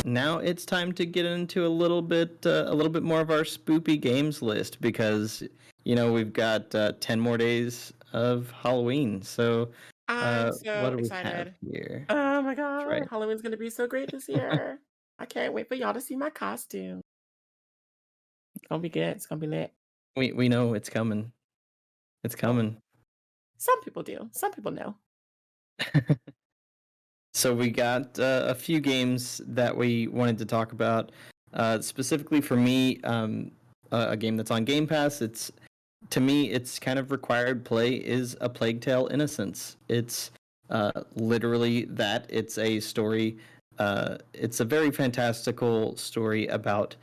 Now it's time to get into a little bit more of our spoopy games list because we've got 10 more days of Halloween. So I'm so what do we have excited. here? Oh my That's god, right. Halloween's gonna be so great this year. I can't wait for y'all to see my costume. It's gonna be good. It's gonna be lit. We know it's coming. It's Well, coming. some people do. Some people know. So we got a few games that we wanted to talk about. Specifically for me, a game that's on Game Pass. It's to me, it's kind of required play is A Plague Tale: Innocence. It's literally that. It's a story. It's a very fantastical story about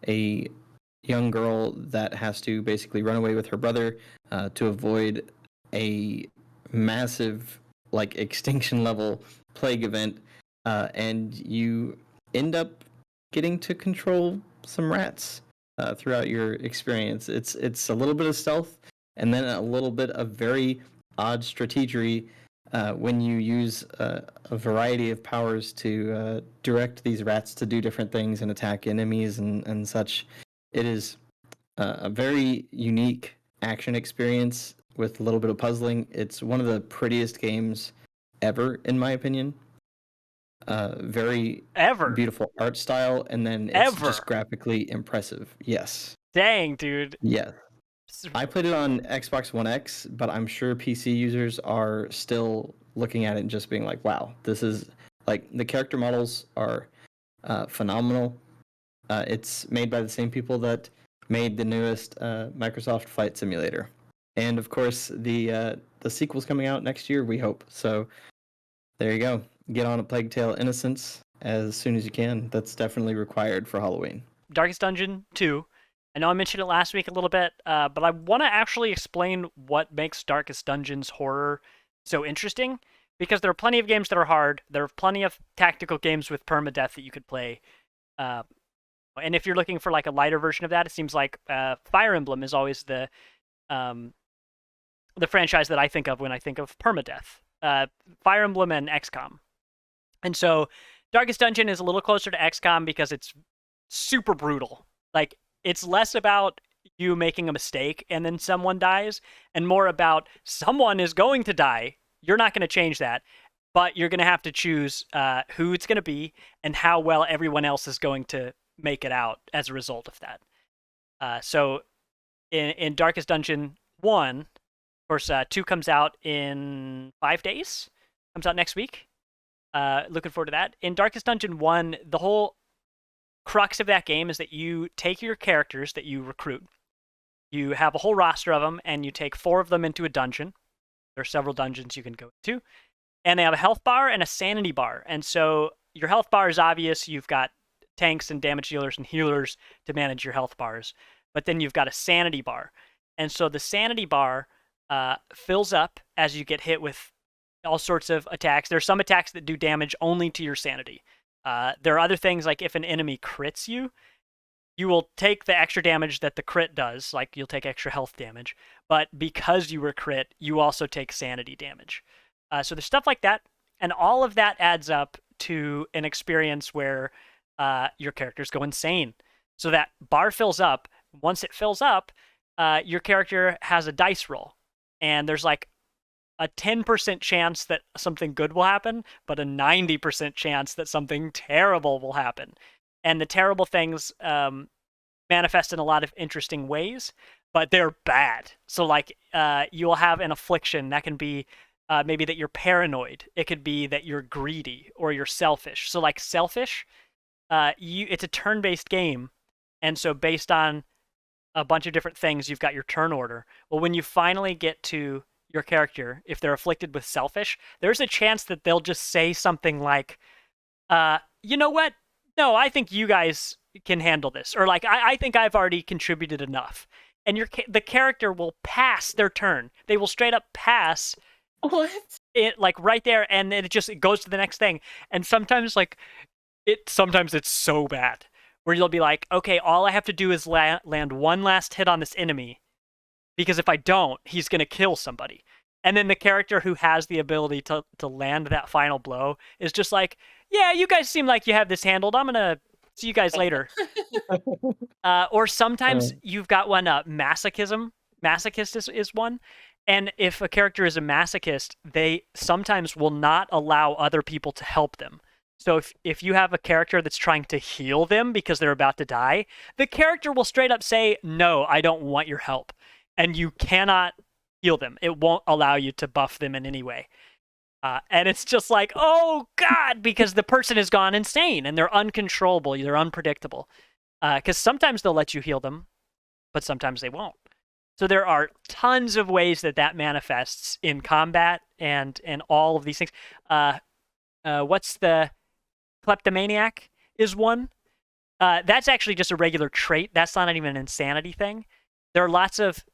a young girl that has to basically run away with her brother to avoid a massive, like, extinction level plague event, and you end up getting to control some rats throughout your experience. It's a little bit of stealth, and then a little bit of very odd strategery when you use a variety of powers to direct these rats to do different things and attack enemies and such. It is a very unique action experience with a little bit of puzzling. It's one of the prettiest games ever, in my opinion. Very Ever. beautiful art style, and then it's just Ever. graphically impressive. Yes. Dang, dude. Yes. I played it on Xbox One X, but I'm sure PC users are still looking at it and just being like, wow, this is like the character models are phenomenal. It's made by the same people that made the newest Microsoft Flight Simulator. And of course, the sequel's coming out next year, we hope. So there you go. Get on A Plague Tale: Innocence as soon as you can. That's definitely required for Halloween. Darkest Dungeon 2. I know I mentioned it last week a little bit, but I want to actually explain what makes Darkest Dungeon's horror so interesting, because there are plenty of games that are hard. There are plenty of tactical games with permadeath that you could play. And if you're looking for like a lighter version of that, it seems like Fire Emblem is always the franchise that I think of when I think of permadeath. Fire Emblem and XCOM. And so Darkest Dungeon is a little closer to XCOM because it's super brutal. Like, it's less about you making a mistake and then someone dies, and more about someone is going to die. You're not going to change that, but you're going to have to choose who it's going to be and how well everyone else is going to make it out as a result of that. So in Darkest Dungeon 1, of course, 2 comes out in 5 days. Comes out next week. Looking forward to that. In Darkest Dungeon 1, the whole crux of that game is that you take your characters that you recruit. You have a whole roster of them, and you take 4 of them into a dungeon. There are several dungeons you can go to. And they have a health bar and a sanity bar. And so your health bar is obvious. You've got tanks and damage dealers and healers to manage your health bars. But then you've got a sanity bar. And so the sanity bar fills up as you get hit with all sorts of attacks. There are some attacks that do damage only to your sanity. There are other things, like if an enemy crits you, you will take the extra damage that the crit does, like you'll take extra health damage, but because you were crit, you also take sanity damage. So there's stuff like that, and all of that adds up to an experience where your characters go insane. So that bar fills up. Once it fills up, your character has a dice roll, and there's like a 10% chance that something good will happen, but a 90% chance that something terrible will happen. And the terrible things manifest in a lot of interesting ways, but they're bad. So like you will have an affliction that can be maybe that you're paranoid. It could be that you're greedy or you're selfish. So like selfish, it's a turn-based game. And so based on a bunch of different things, you've got your turn order. Well, when you finally get to your character, if they're afflicted with selfish, there's a chance that they'll just say something like, you know what? No, I think you guys can handle this. Or like, I think I've already contributed enough. And the character will pass their turn. They will straight up pass What? it, like right there, and then it goes to the next thing. And sometimes sometimes it's so bad where you'll be like, okay, all I have to do is land one last hit on this enemy, because if I don't, he's going to kill somebody. And then the character who has the ability to land that final blow is just like, yeah, you guys seem like you have this handled. I'm gonna see you guys later. Or sometimes you've got one, masochism. Masochist is one. And if a character is a masochist, they sometimes will not allow other people to help them. So if you have a character that's trying to heal them because they're about to die, the character will straight up say, no, I don't want your help. And you cannot heal them. It won't allow you to buff them in any way. And it's just like, oh, God, because the person has gone insane and they're uncontrollable. They're unpredictable. Because sometimes they'll let you heal them, but sometimes they won't. So there are tons of ways that manifests in combat and all of these things. What's the kleptomaniac is one. That's actually just a regular trait. That's not even an insanity thing. There are lots of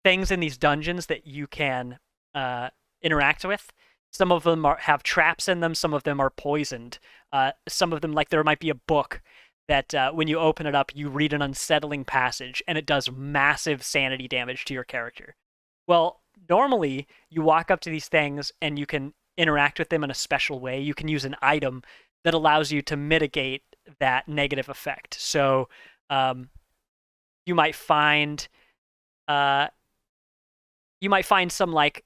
things in these dungeons that you can interact with. Some of them have traps in them. Some of them are poisoned. Some of them, like there might be a book that when you open it up, you read an unsettling passage, and it does massive sanity damage to your character. Well, normally, you walk up to these things, and you can interact with them in a special way. You can use an item that allows you to mitigate that negative effect. So you might find some, like,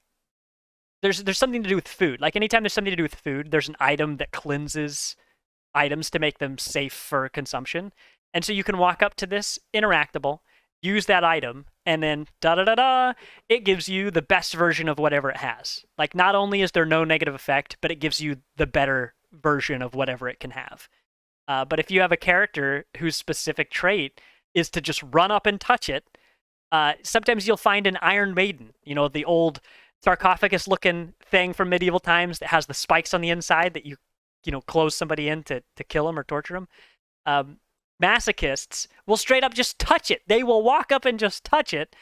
there's something to do with food. Like anytime there's something to do with food, there's an item that cleanses items to make them safe for consumption. And so you can walk up to this interactable, use that item, and then it gives you the best version of whatever it has. Like not only is there no negative effect, but it gives you the better version of whatever it can have. But if you have a character whose specific trait is to just run up and touch it, sometimes you'll find an Iron Maiden, the old sarcophagus-looking thing from medieval times that has the spikes on the inside that you close somebody in to kill them or torture them. Masochists will straight up just touch it. They will walk up and just touch it,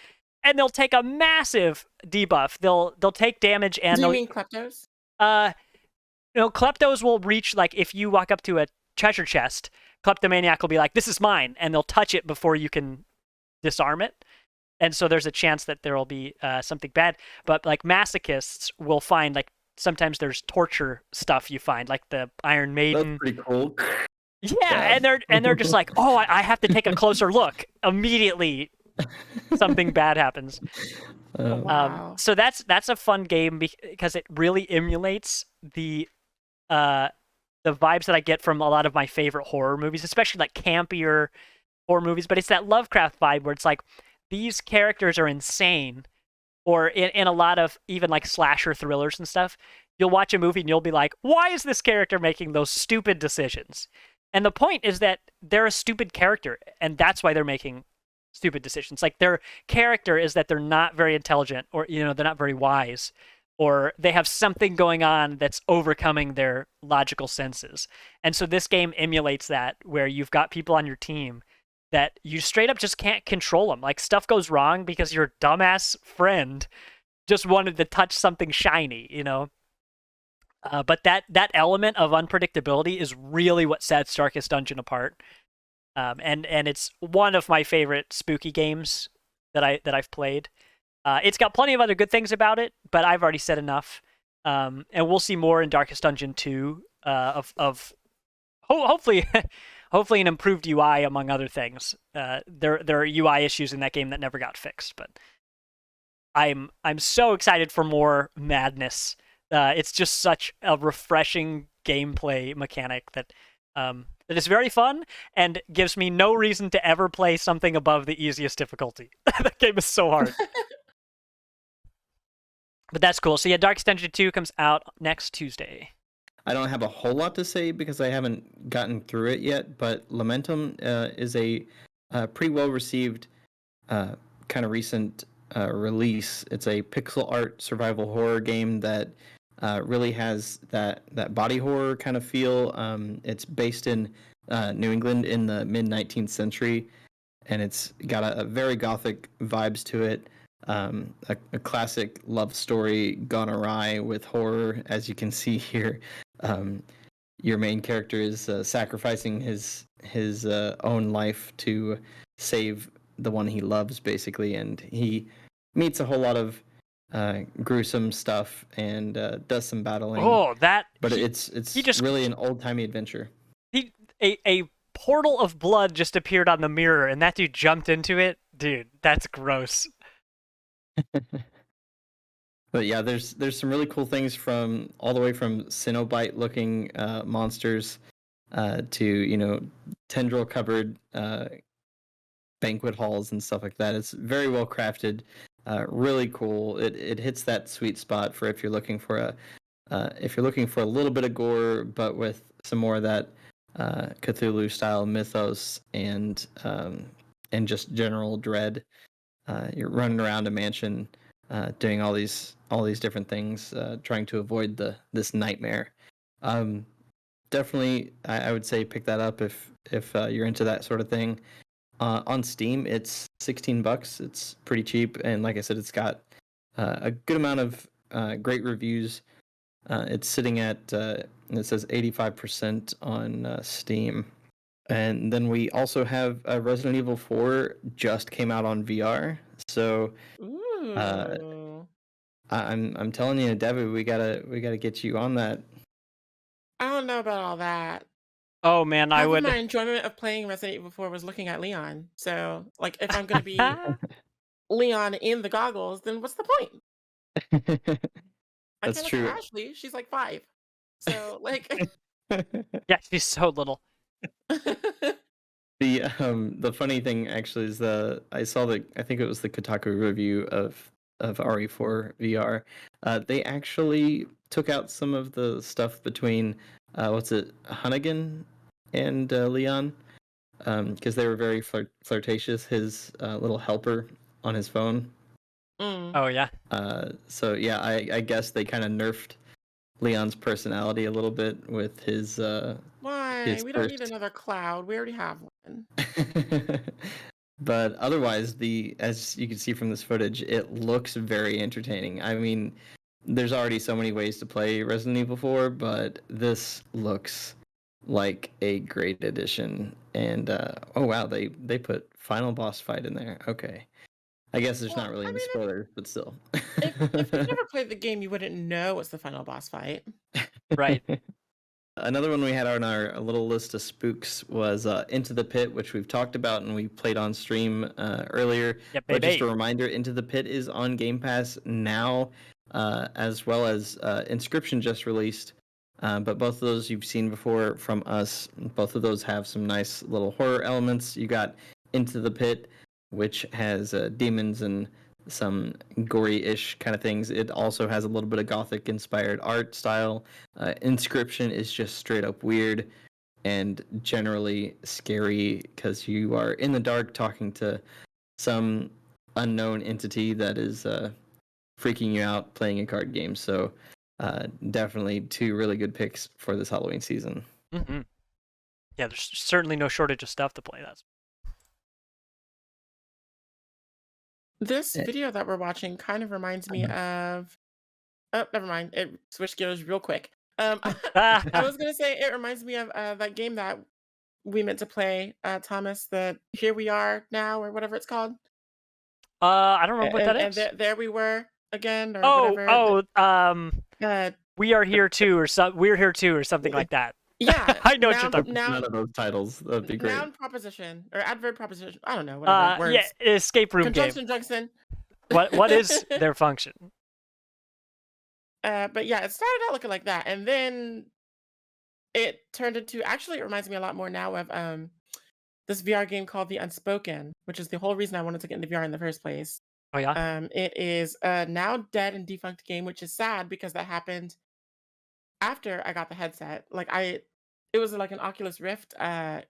and they'll take a massive debuff. They'll take damage and Do you mean kleptos? Kleptos will reach, like, if you walk up to a treasure chest, kleptomaniac will be like, this is mine, and they'll touch it before you can disarm it. And so there's a chance that there will be something bad. But like masochists will find, like, sometimes there's torture stuff you find, like the Iron Maiden. That's pretty cool. Yeah, and they're just like, oh, I have to take a closer look. Immediately, something bad happens. Wow. So that's a fun game because it really emulates the vibes that I get from a lot of my favorite horror movies, especially like campier horror movies. But it's that Lovecraft vibe where it's like these characters are insane. Or in a lot of even like slasher thrillers and stuff, you'll watch a movie and you'll be like, why is this character making those stupid decisions? And the point is that they're a stupid character, and that's why they're making stupid decisions. Like their character is that they're not very intelligent, or they're not very wise, or they have something going on that's overcoming their logical senses. And so this game emulates that, where you've got people on your team that you straight up just can't control them. Like stuff goes wrong because your dumbass friend just wanted to touch something shiny, But that element of unpredictability is really what sets Darkest Dungeon apart. And it's one of my favorite spooky games that I've played. It's got plenty of other good things about it, but I've already said enough. And we'll see more in Darkest Dungeon 2 hopefully hopefully an improved UI among other things. There are UI issues in that game that never got fixed, but I'm so excited for more madness. It's just such a refreshing gameplay mechanic that is very fun and gives me no reason to ever play something above the easiest difficulty. That game is so hard. But that's cool. So yeah, Darkest Dungeon 2 comes out next Tuesday. I don't have a whole lot to say because I haven't gotten through it yet, but Lamentum is a pretty well-received kind of recent release. It's a pixel art survival horror game that really has that body horror kind of feel. It's based in New England in the mid-19th century, and it's got a very gothic vibes to it. A classic love story gone awry with horror, as you can see here. Your main character is sacrificing his own life to save the one he loves, basically, and he meets a whole lot of gruesome stuff and does some battling. Oh, but he it's just really an old timey adventure. a portal of blood just appeared on the mirror, and that dude jumped into it. Dude, that's gross. But yeah, there's some really cool things from all the way from Cenobite looking monsters to tendril covered banquet halls and stuff like that. It's very well crafted, really cool. It hits that sweet spot for if you're looking for a little bit of gore, but with some more of that Cthulhu style mythos and just general dread. You're running around a mansion, doing all these different things, trying to avoid this nightmare. Definitely, I would say pick that up if you're into that sort of thing. On Steam, it's $16. It's pretty cheap, and like I said, it's got a good amount of great reviews. It's sitting at it says 85% on Steam. And then we also have Resident Evil 4 just came out on VR. So Ooh. I'm telling you, Debbie, we gotta get you on that. I don't know about all that. Oh man, I Half of would. my enjoyment of playing Resident Evil 4 was looking at Leon. So, like, if I'm gonna be Leon in the goggles, then what's the point? I That's can't look true. at Ashley. She's like 5. So, like, Yeah, she's so little. The funny thing actually is I think it was the Kotaku review of RE4 VR. They actually took out some of the stuff between Hunnigan and Leon, because they were very flirtatious. His little helper on his phone. Oh yeah. So yeah, I guess they kind of nerfed Leon's personality a little bit with his why? We don't need first. another Cloud. We already have one. But otherwise, as you can see from this footage, it looks very entertaining. I mean, there's already so many ways to play Resident Evil 4, but this looks like a great addition. And oh wow, they put final boss fight in there. Okay, I guess there's Well, not really I any mean, spoilers, but still. if you never played the game, you wouldn't know what's the final boss fight. Right. Another one we had on our little list of spooks was Into the Pit, which we've talked about and we played on stream earlier. Yep, But just a baby. reminder, Into the Pit is on Game Pass now, as well as Inscription just released. But both of those you've seen before from us. Both of those have some nice little horror elements. You got Into the Pit, which has demons and some gory-ish kind of things. It also has a little bit of gothic-inspired art style. Inscription is just straight up weird and generally scary because you are in the dark talking to some unknown entity that is freaking you out playing a card game. So definitely 2 really good picks for this Halloween season. Mm-hmm. Yeah, there's certainly no shortage of stuff to play. That's This video that we're watching kind of reminds me of. Oh, never mind. It switched gears real quick. I was gonna say it reminds me of that game that we meant to play, Thomas. The Here We Are Now or whatever it's called. I don't remember what that And is. there we were again or Oh, whatever. we are here too, or we're here too, or something like that. Yeah, I know what you're talking None of those titles. That'd be great. Noun proposition or adverb proposition. I don't know. Whatever words. Yeah, escape room Conjunction, game. junction. What is their function? But yeah, it started out looking like that, and then it turned into. Actually, it reminds me a lot more now of this VR game called the Unspoken, which is the whole reason I wanted to get into VR in the first place. Oh yeah. It is a now dead and defunct game, which is sad because that happened after I got the headset. It was like an Oculus Rift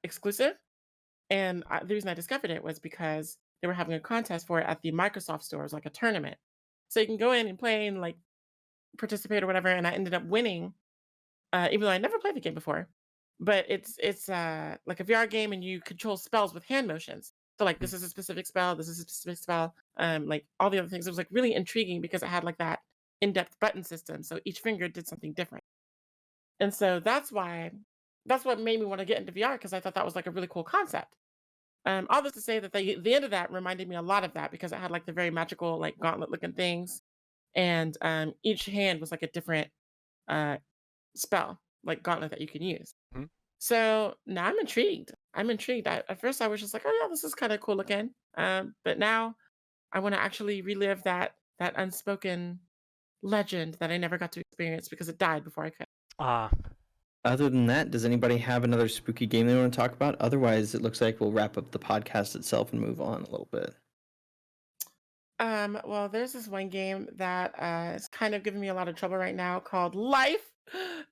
exclusive, and the reason I discovered it was because they were having a contest for it at the Microsoft store. It was like a tournament, so you can go in and play and like participate or whatever. And I ended up winning, even though I never played the game before. But it's like a VR game, and you control spells with hand motions. So like this is a specific spell, this is a specific spell, like all the other things. It was like really intriguing because it had like that in-depth button system, so each finger did something different. And so that's what made me want to get into VR because I thought that was like a really cool concept. All this to say that the end of that reminded me a lot of that because it had like the very magical like gauntlet looking things, and each hand was like a different spell, like gauntlet that you can use. Mhm. So now I'm intrigued. I'm intrigued. At first, I was just like, "Oh yeah, this is kind of cool looking," but now I want to actually relive that unspoken legend that I never got to experience because it died before I could. Ah, Other than that, does anybody have another spooky game they want to talk about? Otherwise, it looks like we'll wrap up the podcast itself and move on a little bit. Well, there's this one game that is kind of giving me a lot of trouble right now called Life.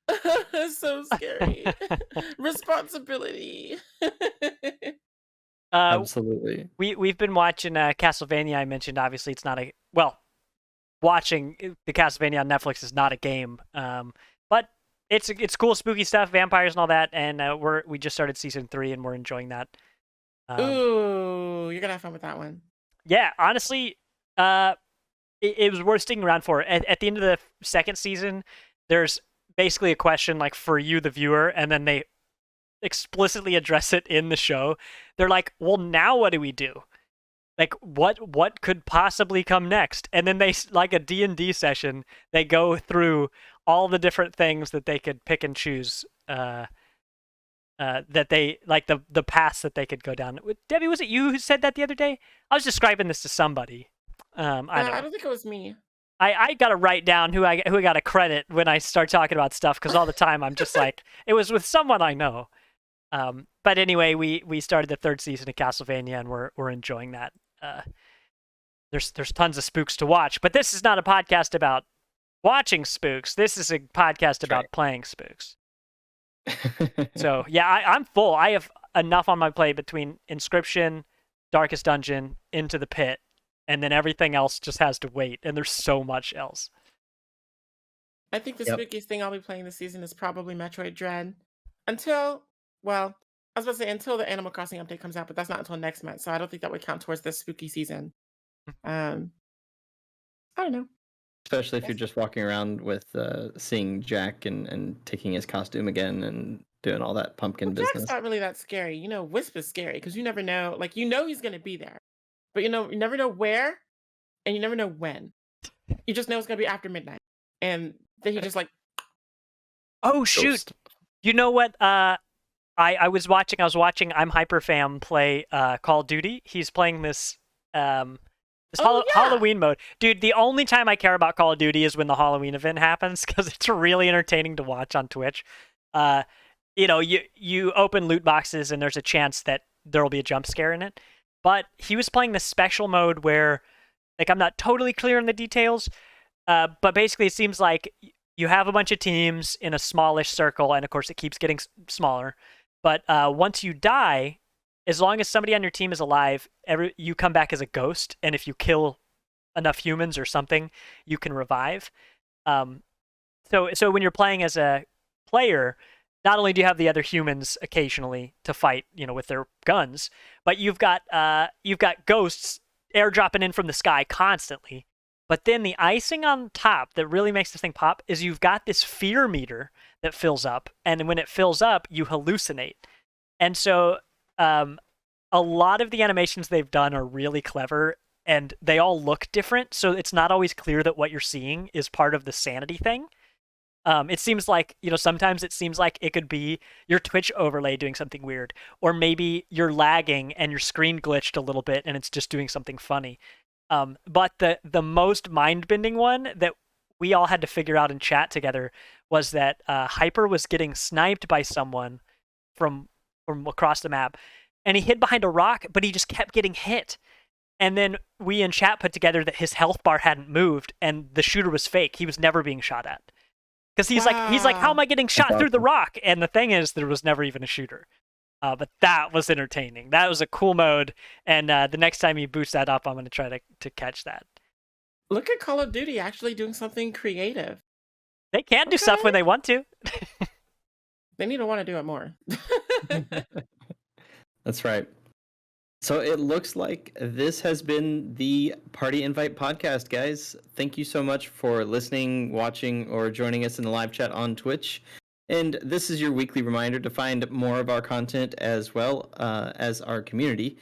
It's so scary. Responsibility. uh, Absolutely. we've been watching Castlevania. I mentioned obviously it's not a well, watching the Castlevania on Netflix is not a game, but it's cool, spooky stuff, vampires and all that. And we just started season 3 and we're enjoying that. Ooh, you're gonna have fun with that one. Yeah, honestly, it was worth sticking around for. At the end of the second season, there's basically a question like for you, the viewer, and then they explicitly address it in the show. They're like, "Well, now what do we do? Like, what could possibly come next?" And then they like a D&D session. They go through all the different things that they could pick and choose. That they like the paths that they could go down. Debbie, was it you who said that the other day? I was describing this to somebody. I don't think it was me. I got to write down who I got to credit when I start talking about stuff because all the time I'm just like it was with someone I know. But anyway, we started the third season of Castlevania and we're enjoying that. There's tons of spooks to watch, but this is not a podcast about watching spooks. This is a podcast about playing spooks. So yeah, I'm full. I have enough on my plate between Inscription, Darkest Dungeon, Into the Pit, and then everything else just has to wait. And there's so much else. I think the spookiest thing I'll be playing this season is probably Metroid Dread. Until the Animal Crossing update comes out, but that's not until next month. So I don't think that would count towards this spooky season. I don't know. Especially if you're just walking around with seeing Jack and taking his costume again and doing all that pumpkin business. Jack's not really that scary. Wisp is scary because you never know. Like, he's going to be there. But, you never know where and you never know when. You just know it's going to be after midnight. And then he just like... Oh, shoot. Ghost. You know what? I was watching I'm Hyperfam play Call of Duty. He's playing this... Halloween mode. Dude, the only time I care about Call of Duty is when the Halloween event happens because it's really entertaining to watch on Twitch. You open loot boxes and there's a chance that there will be a jump scare in it. But he was playing this special mode where, like, I'm not totally clear on the details, but basically it seems like you have a bunch of teams in a smallish circle, and of course it keeps getting smaller. But once you die, as long as somebody on your team is alive, you come back as a ghost, and if you kill enough humans or something, you can revive. So when you're playing as a player, not only do you have the other humans occasionally to fight, with their guns, but you've got ghosts airdropping in from the sky constantly. But then the icing on top that really makes this thing pop is you've got this fear meter that fills up, and when it fills up, you hallucinate. And so a lot of the animations they've done are really clever, and they all look different, so it's not always clear that what you're seeing is part of the sanity thing. It seems like, sometimes it seems like it could be your Twitch overlay doing something weird, or maybe you're lagging and your screen glitched a little bit and it's just doing something funny. But the most mind-bending one that we all had to figure out in chat together was that Hyper was getting sniped by someone from across the map, and he hid behind a rock, but he just kept getting hit. And then we in chat put together that his health bar hadn't moved and the shooter was fake. He was never being shot at. Because he's like, how am I getting shot through the rock? And the thing is, there was never even a shooter. But that was entertaining. That was a cool mode. And the next time he boots that up, I'm going to try to catch that. Look at Call of Duty actually doing something creative. They can do stuff when they want to. They need to want to do it more. That's right. So it looks like this has been the Party Invite podcast, guys. Thank you so much for listening, watching, or joining us in the live chat on Twitch. And this is your weekly reminder to find more of our content as well as our community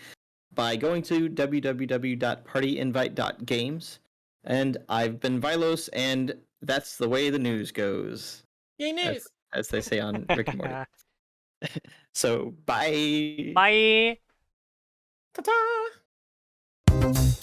by going to www.partyinvite.games. And I've been Vilos, and that's the way the news goes, Yay news! as they say on Rick and Morty. So, bye. Bye. Ta-ta!